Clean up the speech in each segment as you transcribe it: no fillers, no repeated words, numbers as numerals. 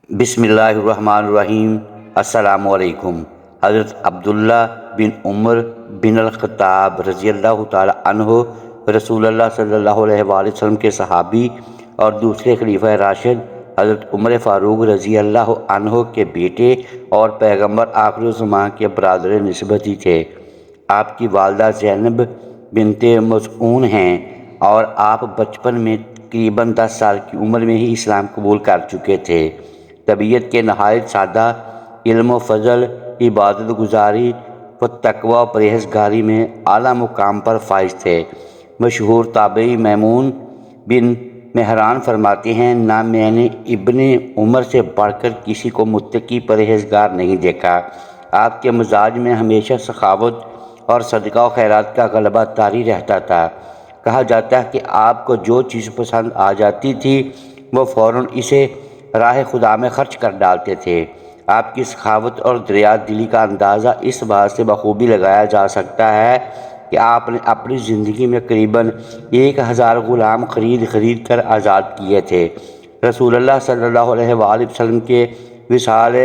بسم اللہ الرحمن الرحیم۔ السلام علیکم۔ حضرت عبداللہ بن عمر بن الخطاب رضی اللہ تعالی عنہ رسول اللہ صلی اللہ علیہ وآلہ وسلم کے صحابی اور دوسرے خلیفہ راشد حضرت عمر فاروق رضی اللہ عنہ کے بیٹے اور پیغمبر آخر الزمان کے برادر نسبتی تھے۔ آپ کی والدہ زینب بنت مظعون ہیں اور آپ بچپن میں تقریباً 10 سال کی عمر میں ہی اسلام قبول کر چکے تھے۔ طبیعت کے نہایت سادہ، علم و فضل، عبادت گزاری و تقوی و پرہیزگاری میں اعلیٰ مقام پر فائز تھے۔ مشہور تابعی میمون بن مہران فرماتے ہیں، نہ میں نے ابن عمر سے بڑھ کر کسی کو متقی پرہیزگار نہیں دیکھا۔ آپ کے مزاج میں ہمیشہ سخاوت اور صدقہ و خیرات کا غلبہ طاری رہتا تھا۔ کہا جاتا ہے کہ آپ کو جو چیز پسند آ جاتی تھی وہ فوراً اسے راہ خدا میں خرچ کر ڈالتے تھے۔ آپ کی سخاوت اور دریات دلی کا اندازہ اس بات سے بخوبی لگایا جا سکتا ہے کہ آپ نے اپنی زندگی میں قریباً 1000 غلام خرید کر آزاد کیے تھے۔ رسول اللہ صلی اللہ علیہ وآلہ وسلم کے وصال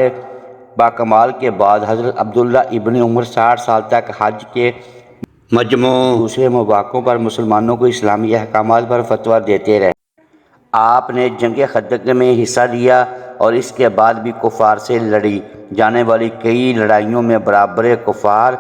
باکمال کے بعد حضرت عبداللہ ابن عمر 60 سال تک حج کے مجموع دوسرے مواقعوں پر مسلمانوں کو اسلامی احکامات پر فتویٰ دیتے رہے۔ آپ نے جنگ خندق میں حصہ لیا اور اس کے بعد بھی کفار سے لڑی جانے والی کئی لڑائیوں میں برابر کفار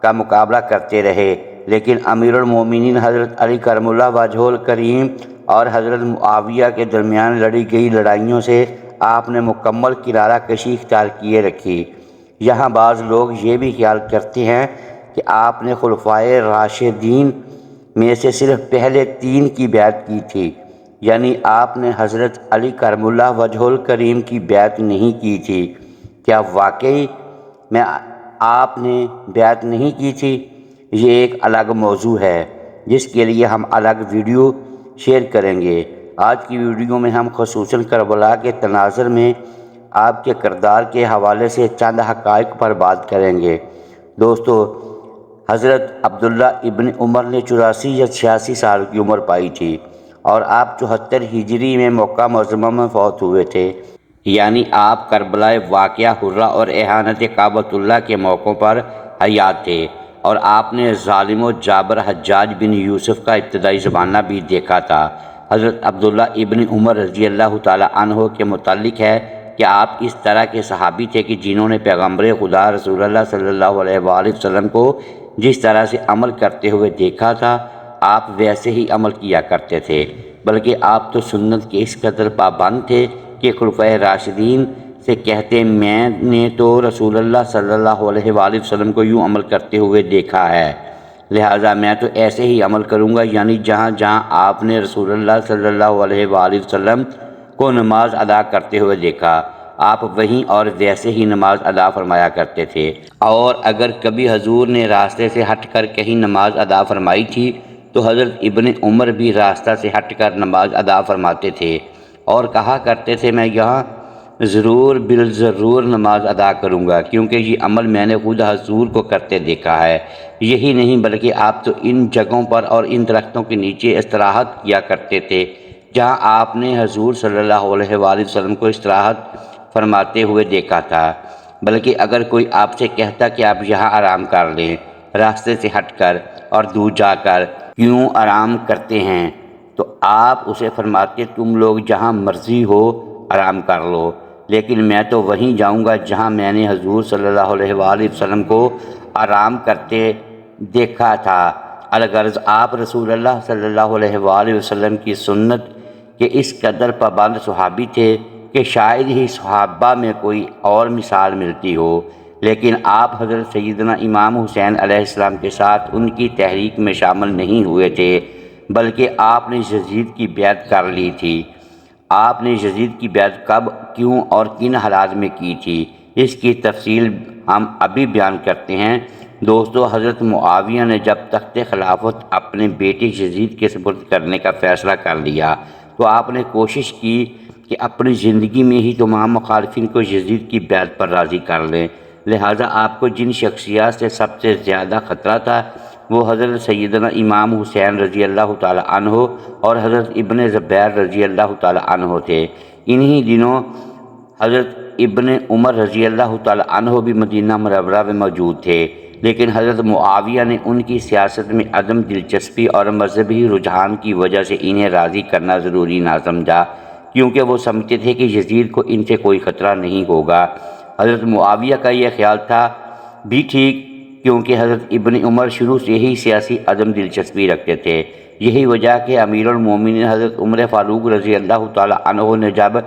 کا مقابلہ کرتے رہے، لیکن امیر المومنین حضرت علی کرم اللہ وجہہ الکریم اور حضرت معاویہ کے درمیان لڑی گئی لڑائیوں سے آپ نے مکمل کنارہ کشی اختیار کیے رکھی۔ یہاں بعض لوگ یہ بھی خیال کرتے ہیں کہ آپ نے خلفائے راشدین میں سے صرف پہلے 3 کی بیعت کی تھی، یعنی آپ نے حضرت علی کرم اللہ وجہہ الکریم کی بیعت نہیں کی تھی۔ کیا واقعی میں آپ نے بیعت نہیں کی تھی؟ یہ ایک الگ موضوع ہے جس کے لیے ہم الگ ویڈیو شیئر کریں گے۔ آج کی ویڈیو میں ہم خصوصاً کربلا کے تناظر میں آپ کے کردار کے حوالے سے چند حقائق پر بات کریں گے۔ دوستو، حضرت عبداللہ ابن عمر نے 84 یا 86 سال کی عمر پائی تھی اور آپ 74 ہجری میں مکہ معظمہ میں فوت ہوئے تھے، یعنی آپ کربلا واقعہ، حرہ اور احانت کعبۃ اللہ کے موقعوں پر حیات تھے، اور آپ نے ظالم و جابر حجاج بن یوسف کا ابتدائی زمانہ بھی دیکھا تھا۔ حضرت عبداللہ ابن عمر رضی اللہ تعالی عنہ کے متعلق ہے کہ آپ اس طرح کے صحابی تھے کہ جنہوں نے پیغمبر خدا رسول اللہ صلی اللہ علیہ وآلہ وسلم کو جس طرح سے عمل کرتے ہوئے دیکھا تھا، آپ ویسے ہی عمل کیا کرتے تھے، بلکہ آپ تو سنت کے اس قدر پابند تھے کہ خلفائے راشدین سے کہتے، میں نے تو رسول اللہ صلی اللہ علیہ وآلہ وسلم کو یوں عمل کرتے ہوئے دیکھا ہے، لہٰذا میں تو ایسے ہی عمل کروں گا۔ یعنی جہاں جہاں آپ نے رسول اللہ صلی اللہ علیہ وآلہ وسلم کو نماز ادا کرتے ہوئے دیکھا، آپ وہیں اور ویسے ہی نماز ادا فرمایا کرتے تھے، اور اگر کبھی حضور نے راستے سے ہٹ کر کہیں نماز ادا فرمائی تھی تو حضرت ابن عمر بھی راستہ سے ہٹ کر نماز ادا فرماتے تھے اور کہا کرتے تھے، میں یہاں ضرور بالضرور نماز ادا کروں گا، کیونکہ یہ عمل میں نے خود حضور کو کرتے دیکھا ہے۔ یہی نہیں بلکہ آپ تو ان جگہوں پر اور ان درختوں کے نیچے استراحت کیا کرتے تھے جہاں آپ نے حضور صلی اللہ علیہ وآلہ وسلم کو استراحت فرماتے ہوئے دیکھا تھا، بلکہ اگر کوئی آپ سے کہتا کہ آپ یہاں آرام کر لیں، راستے سے ہٹ کر اور دور جا کر کیوں آرام کرتے ہیں، تو آپ اسے فرماتے، تم لوگ جہاں مرضی ہو آرام کر لو، لیکن میں تو وہیں جاؤں گا جہاں میں نے حضور صلی اللہ علیہ وآلہ وسلم کو آرام کرتے دیکھا تھا۔ الغرض آپ رسول اللہ صلی اللہ علیہ وآلہ وسلم کی سنت کے اس قدر پابند صحابی تھے کہ شاید ہی صحابہ میں کوئی اور مثال ملتی ہو، لیکن آپ حضرت سیدنا امام حسین علیہ السلام کے ساتھ ان کی تحریک میں شامل نہیں ہوئے تھے، بلکہ آپ نے یزید کی بیعت کر لی تھی۔ آپ نے یزید کی بیعت کب، کیوں اور کن حالات میں کی تھی، اس کی تفصیل ہم ابھی بیان کرتے ہیں۔ دوستو، حضرت معاویہ نے جب تخت خلافت اپنے بیٹے یزید کے سپرد کرنے کا فیصلہ کر لیا تو آپ نے کوشش کی کہ اپنی زندگی میں ہی تمام مخالفین کو یزید کی بیعت پر راضی کر لیں۔ لہٰذا آپ کو جن شخصیات سے سب سے زیادہ خطرہ تھا وہ حضرت سیدنا امام حسین رضی اللہ تعالی عنہ اور حضرت ابن زبیر رضی اللہ تعالی عنہ تھے۔ انہی دنوں حضرت ابن عمر رضی اللہ تعالیٰ عنہ بھی مدینہ منورہ میں موجود تھے، لیکن حضرت معاویہ نے ان کی سیاست میں عدم دلچسپی اور مذہبی رجحان کی وجہ سے انہیں راضی کرنا ضروری نہ سمجھا، کیونکہ وہ سمجھتے تھے کہ یزید کو ان سے کوئی خطرہ نہیں ہوگا۔ حضرت معاویہ کا یہ خیال تھا بھی ٹھیک، کیونکہ حضرت ابن عمر شروع سے ہی سیاسی عدم دلچسپی رکھتے تھے۔ یہی وجہ کہ امیر المومنین حضرت عمر فاروق رضی اللہ تعالیٰ عنہ نے جب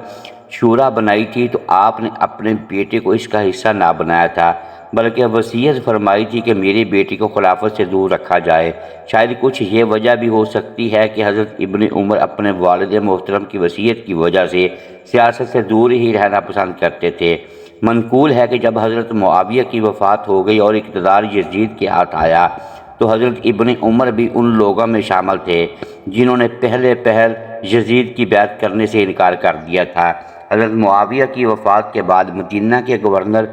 شورا بنائی تھی تو آپ نے اپنے بیٹے کو اس کا حصہ نہ بنایا تھا، بلکہ وصیت فرمائی تھی کہ میرے بیٹے کو خلافت سے دور رکھا جائے۔ شاید کچھ یہ وجہ بھی ہو سکتی ہے کہ حضرت ابن عمر اپنے والد محترم کی وصیت کی وجہ سے سیاست سے دور ہی رہنا پسند کرتے تھے۔ منقول ہے کہ جب حضرت معاویہ کی وفات ہو گئی اور اقتدار یزید کے ہاتھ آیا تو حضرت ابن عمر بھی ان لوگوں میں شامل تھے جنہوں نے پہلے یزید کی بیعت کرنے سے انکار کر دیا تھا۔ حضرت معاویہ کی وفات کے بعد مدینہ کے گورنر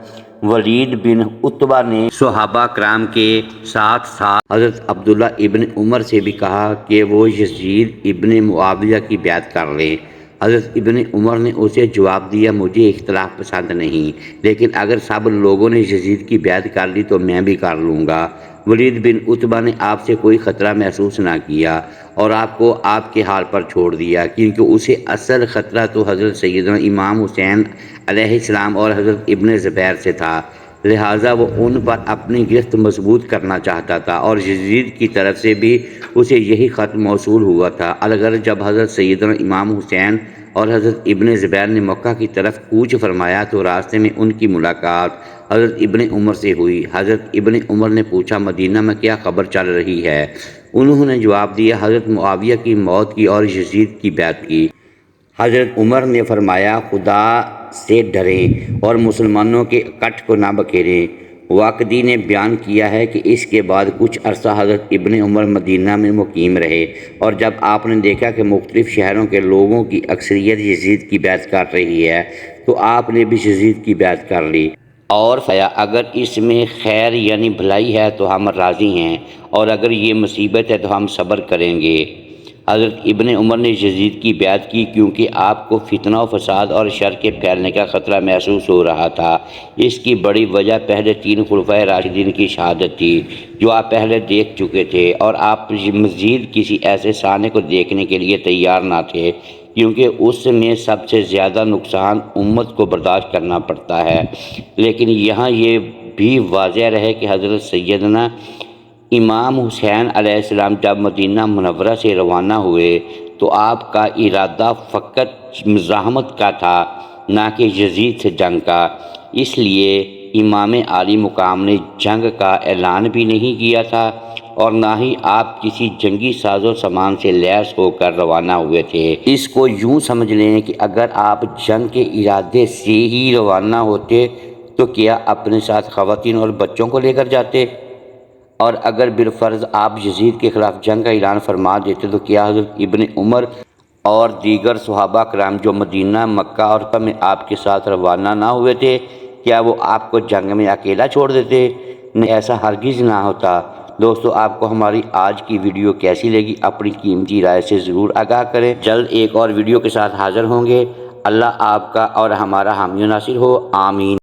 ولید بن عتبہ نے صحابہ کرام کے ساتھ حضرت عبداللہ ابن عمر سے بھی کہا کہ وہ یزید ابن معاویہ کی بیعت کر لیں۔ حضرت ابن عمر نے اسے جواب دیا، مجھے اختلاف پسند نہیں، لیکن اگر سب لوگوں نے یزید کی بیعت کر لی تو میں بھی کر لوں گا۔ ولید بن عتبہ نے آپ سے کوئی خطرہ محسوس نہ کیا اور آپ کو آپ کے حال پر چھوڑ دیا، کیونکہ اسے اصل خطرہ تو حضرت سیدنا امام حسین علیہ السلام اور حضرت ابن زبیر سے تھا، لہٰذا وہ ان پر اپنی گرفت مضبوط کرنا چاہتا تھا، اور یزید کی طرف سے بھی اسے یہی خط موصول ہوا تھا۔ الغرض جب حضرت سیدنا امام حسین اور حضرت ابن زبیر نے مکہ کی طرف کوچ فرمایا تو راستے میں ان کی ملاقات حضرت ابن عمر سے ہوئی۔ حضرت ابن عمر نے پوچھا، مدینہ میں کیا خبر چل رہی ہے؟ انہوں نے جواب دیا، حضرت معاویہ کی موت کی اور یزید کی بیعت کی۔ حضرت عمر نے فرمایا، خدا سے ڈریں اور مسلمانوں کے کٹ کو نہ بکھیریں۔ واقدی نے بیان کیا ہے کہ اس کے بعد کچھ عرصہ حضرت ابن عمر مدینہ میں مقیم رہے، اور جب آپ نے دیکھا کہ مختلف شہروں کے لوگوں کی اکثریت یزید کی بیعت کر رہی ہے تو آپ نے بھی یزید کی بیعت کر لی، اور فرمایا اگر اس میں خیر یعنی بھلائی ہے تو ہم راضی ہیں، اور اگر یہ مصیبت ہے تو ہم صبر کریں گے۔ حضرت ابن عمر نے یزید کی بیعت کی کیونکہ آپ کو فتنہ و فساد اور شر کے پھیلنے کا خطرہ محسوس ہو رہا تھا۔ اس کی بڑی وجہ پہلے 3 خلفائے راشدین کی شہادت تھی جو آپ پہلے دیکھ چکے تھے، اور آپ مزید کسی ایسے سانے کو دیکھنے کے لیے تیار نہ تھے، کیونکہ اس میں سب سے زیادہ نقصان امت کو برداشت کرنا پڑتا ہے۔ لیکن یہاں یہ بھی واضح رہے کہ حضرت سیدنا امام حسین علیہ السلام جب مدینہ منورہ سے روانہ ہوئے تو آپ کا ارادہ فقط مزاحمت کا تھا، نہ کہ یزید سے جنگ کا۔ اس لیے امام عالی مقام نے جنگ کا اعلان بھی نہیں کیا تھا، اور نہ ہی آپ کسی جنگی ساز و سامان سے لیس ہو کر روانہ ہوئے تھے۔ اس کو یوں سمجھ لیں کہ اگر آپ جنگ کے ارادے سے ہی روانہ ہوتے تو کیا اپنے ساتھ خواتین اور بچوں کو لے کر جاتے؟ اور اگر بالفرض آپ یزید کے خلاف جنگ کا اعلان فرما دیتے تو کیا حضرت ابن عمر اور دیگر صحابہ کرام جو مدینہ، مکہ اور طائف میں آپ کے ساتھ روانہ نہ ہوئے تھے، کیا وہ آپ کو جنگ میں اکیلا چھوڑ دیتے؟ نہیں، ایسا ہرگز نہ ہوتا۔ دوستو، آپ کو ہماری آج کی ویڈیو کیسی لگی؟ اپنی قیمتی رائے سے ضرور آگاہ کریں۔ جلد ایک اور ویڈیو کے ساتھ حاضر ہوں گے۔ اللہ آپ کا اور ہمارا حامی و ناصر ہو، آمین۔